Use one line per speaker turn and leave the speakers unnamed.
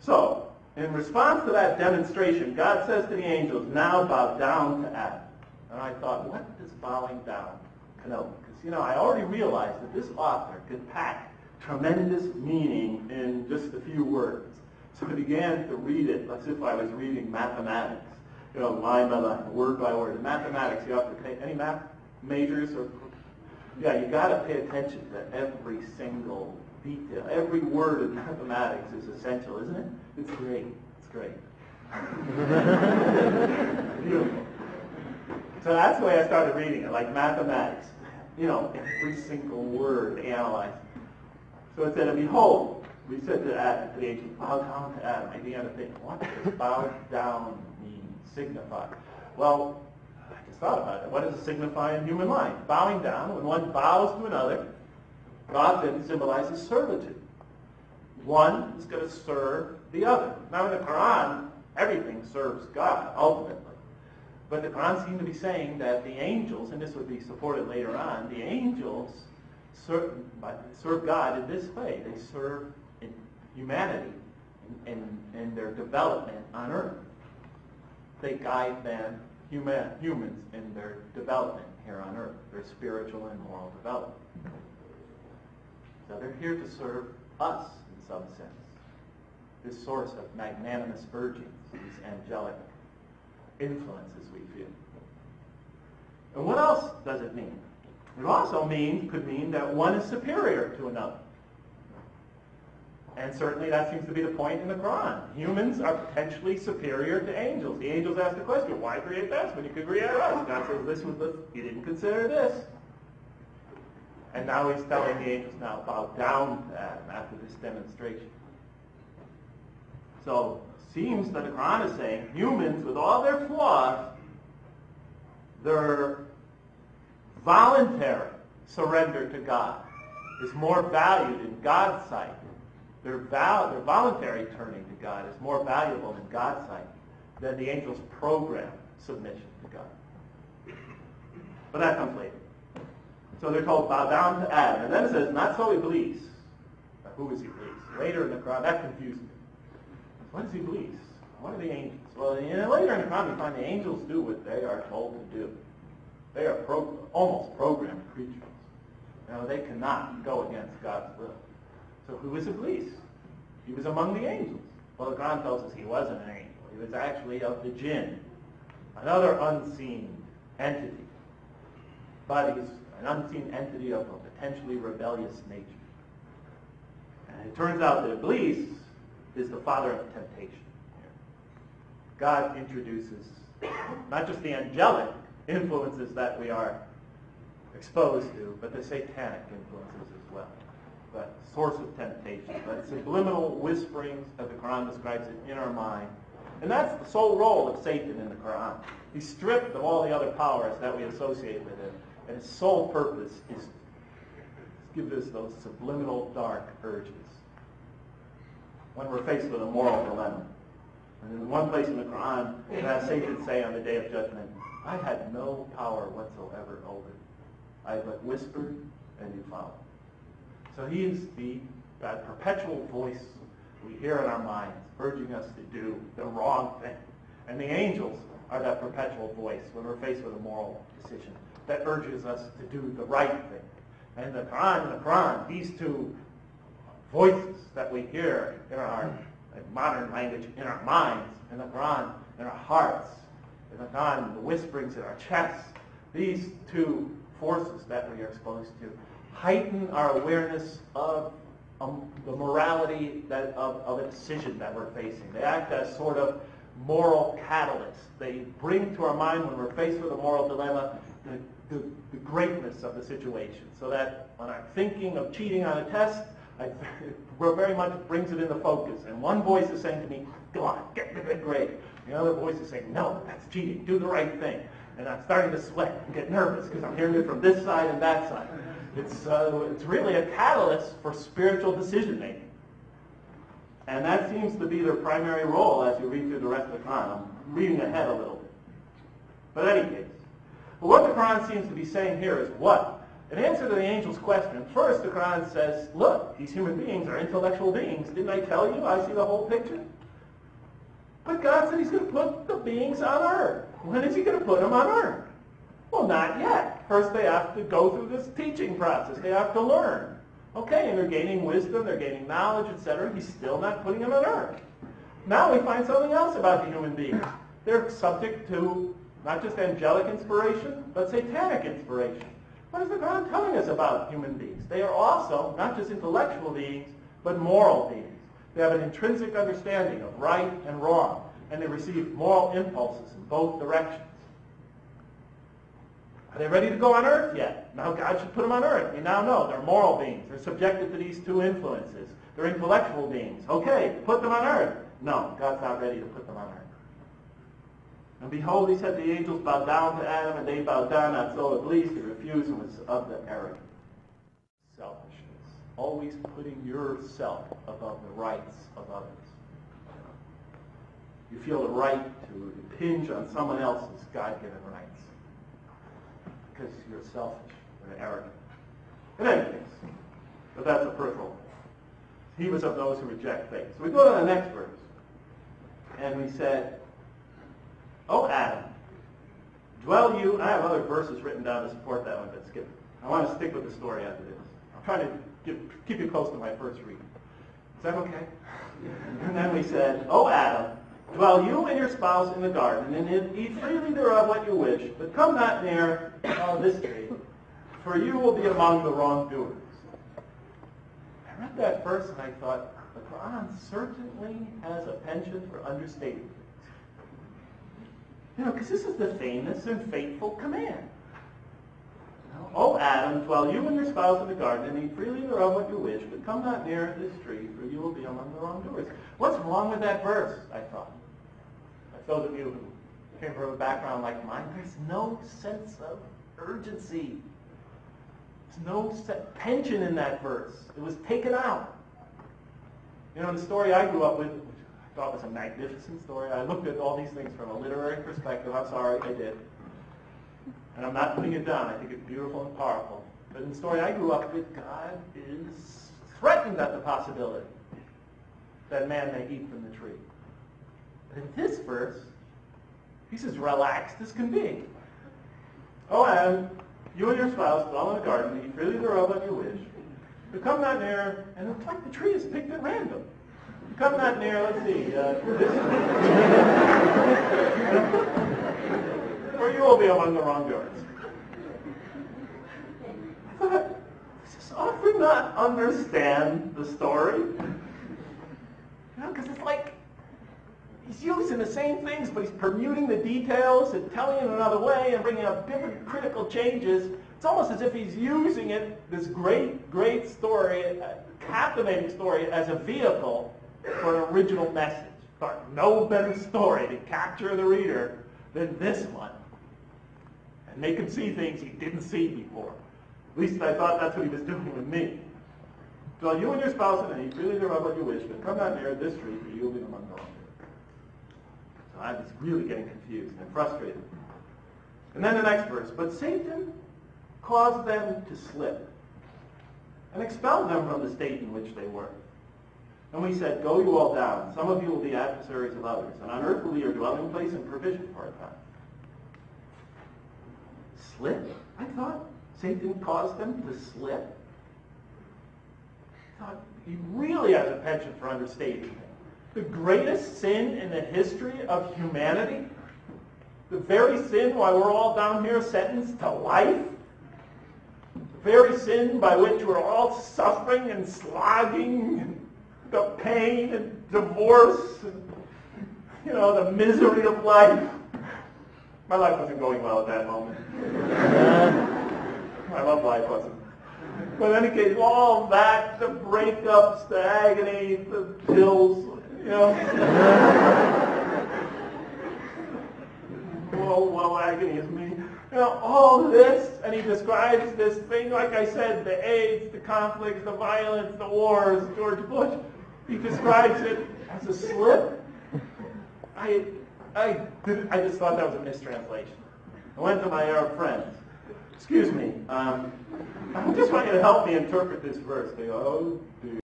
So, in response to that demonstration, God says to the angels, now bow down to Adam. And I thought, what does bowing down connote? Because, I already realized that this author could pack tremendous meaning in just a few words. So I began to read it as if I was reading mathematics, line by line, word by word. In mathematics, you have to pay, any math majors? You got to pay attention to every single detail. Every word in mathematics is essential, isn't it? It's great. It's great. Beautiful. So that's the way I started reading it, like mathematics. Every single word analyzed. So it said, and behold, we said to Adam, to the angels, bow down to Adam. I began to think, what does bow down mean, signify? Well, I just thought about it. What does it signify in human life? Bowing down, when one bows to another, often symbolizes servitude. One is going to serve the other. Now in the Quran, everything serves God, ultimately. But the Quran seemed to be saying that the angels, and this would be supported later on, the angels serve God in this way. They serve in humanity in their development on earth. They guide them, humans, in their development here on earth, their spiritual and moral development. So they're here to serve us in some sense. This source of magnanimous urgings, these angelic influences we feel. And what else does it mean? It also could mean that one is superior to another. And certainly that seems to be the point in the Quran. Humans are potentially superior to angels. The angels ask the question, why create us when you could create us? God says, listen, you didn't consider this. And now he's telling the angels, now bow down to Adam after this demonstration. So it seems that the Quran is saying humans, with all their flaws, their voluntary surrender to God is more valued in God's sight. Their voluntary turning to God is more valuable in God's sight than the angels' programmed submission to God. But that comes later. So they're told, bow down to Adam. And then it says, not so Iblis. Now, who is Iblis? Later in the Quran, that confused me. What is Iblis? What are the angels? Well, later in the Quran, we find the angels do what they are told to do. They are almost programmed creatures. They cannot go against God's will. So who is Iblis? He was among the angels. Well, the Quran tells us he wasn't an angel. He was actually of the jinn, another unseen entity. But he's an unseen entity of a potentially rebellious nature. And it turns out that Iblis is the father of temptation. God introduces not just the angelic influences that we are exposed to, but the satanic influences as well. But source of temptation, but subliminal whisperings, as the Quran describes it, in our mind. And that's the sole role of Satan in the Quran. He's stripped of all the other powers that we associate with him, and his sole purpose is to give us those subliminal dark urges when we're faced with a moral dilemma. And in one place in the Quran, it has Satan say on the Day of Judgment, I had no power whatsoever over it. I but whispered and you followed. So he is that perpetual voice we hear in our minds, urging us to do the wrong thing. And the angels are that perpetual voice when we're faced with a moral decision that urges us to do the right thing. And in the Quran, these two voices that we hear in our modern language, in our minds, in the Quran, in our hearts, in the Quran, the whisperings in our chests, these two forces that we are exposed to heighten our awareness of the morality of a decision that we're facing. They act as sort of moral catalysts. They bring to our mind, when we're faced with a moral dilemma, the greatness of the situation, so that when I'm thinking of cheating on a test, it very much brings it into focus. And one voice is saying to me, go on, get the good grade. The other voice is saying, no, that's cheating, do the right thing. And I'm starting to sweat and get nervous because I'm hearing it from this side and that side. It's really a catalyst for spiritual decision making. And that seems to be their primary role as you read through the rest of the Quran. I'm reading ahead a little bit. But in any case, what the Quran seems to be saying here is what? In answer to the angel's question, first the Quran says, look, these human beings are intellectual beings. Didn't I tell you? I see the whole picture. But God said he's going to put the beings on earth. When is he going to put them on earth? Well, not yet. First they have to go through this teaching process. They have to learn. Okay, and they're gaining wisdom, they're gaining knowledge, etc. He's still not putting them on earth. Now we find something else about the human beings. They're subject to not just angelic inspiration, but satanic inspiration. What is the Quran telling us about human beings? They are also not just intellectual beings, but moral beings. They have an intrinsic understanding of right and wrong, and they receive moral impulses in both directions. Are they ready to go on earth yet? Now God should put them on earth. We now know they're moral beings. They're subjected to these two influences. They're intellectual beings. Okay, put them on earth. No, God's not ready to put them on earth. And behold, he said, the angels bowed down to Adam, and they bowed down, not so Iblis. He refused and was of the arrogant. Selfishness. Always putting yourself above the rights of others. You feel the right to impinge on someone else's God-given rights. Because you're selfish or arrogant. In any case, but that's a peripheral. He was of those who reject faith. So we go to the next verse. And we said, O Adam, dwell you... I have other verses written down to support that one, but skip it. I want to stick with the story as it is. I'm trying to keep you close to my first reading. Is that okay? And then we said, O Adam, dwell you and your spouse in the garden, and eat freely thereof what you wish, but come not near this tree, for you will be among the wrongdoers. I read that verse and I thought, the Quran certainly has a penchant for understating things. You know, because this is the famous and fateful command. O Adam, dwell you and your spouse in the garden, and eat freely thereof what you wish, but come not near this tree, for you will be among the wrongdoers. What's wrong with that verse, I thought? Those of you who came from a background like mine, there's no sense of urgency. There's no tension in that verse. It was taken out. You know, the story I grew up with, which I thought was a magnificent story, I looked at all these things from a literary perspective. I'm sorry, I did. And I'm not putting it down. I think it's beautiful and powerful. But in the story I grew up with, God is threatened at the possibility that man may eat from the tree. But in this verse, he's as relaxed as can be. O Adam, you and your spouse dwell in the garden, eat freely thereof what you wish. But come not near, and it's like the tree is picked at random. Come not near, let's see, or you will be among the wrongdoers. I thought, does this author not understand the story? You know, because it's like, he's using the same things, but he's permuting the details and telling it another way and bringing up different critical changes. It's almost as if he's using it, this great, great story, a captivating story, as a vehicle for an original message. But no better story to capture the reader than this one. And make him see things he didn't see before. At least I thought that's what he was doing with me. So you and your spouse and eat freely thereof what you wish, but come not near this tree, for you will be among the wrongdoers. So I was really getting confused and frustrated. And then the next verse, but Satan caused them to slip and expelled them from the state in which they were. And we said, go you all down. Some of you will be adversaries of others, and on earth will be your dwelling place and provision for a time. Slip? I thought Satan caused them to slip. I thought he really has a penchant for understating things. The greatest sin in the history of humanity, the very sin why we're all down here sentenced to life, the very sin by which we're all suffering and slogging, and the pain and divorce, and, you know, the misery of life. My life wasn't going well at that moment. My love life wasn't. But in any case, all that, the breakups, the agony, the pills, you know. Woe, agony is me. You know, all this, and he describes this thing, like I said, the AIDS, the conflicts, the violence, the wars, George Bush. He describes it as a slip. I just thought that was a mistranslation. I went to my Arab friends, Excuse me. I just want you to help me interpret this verse. They go, oh, dear.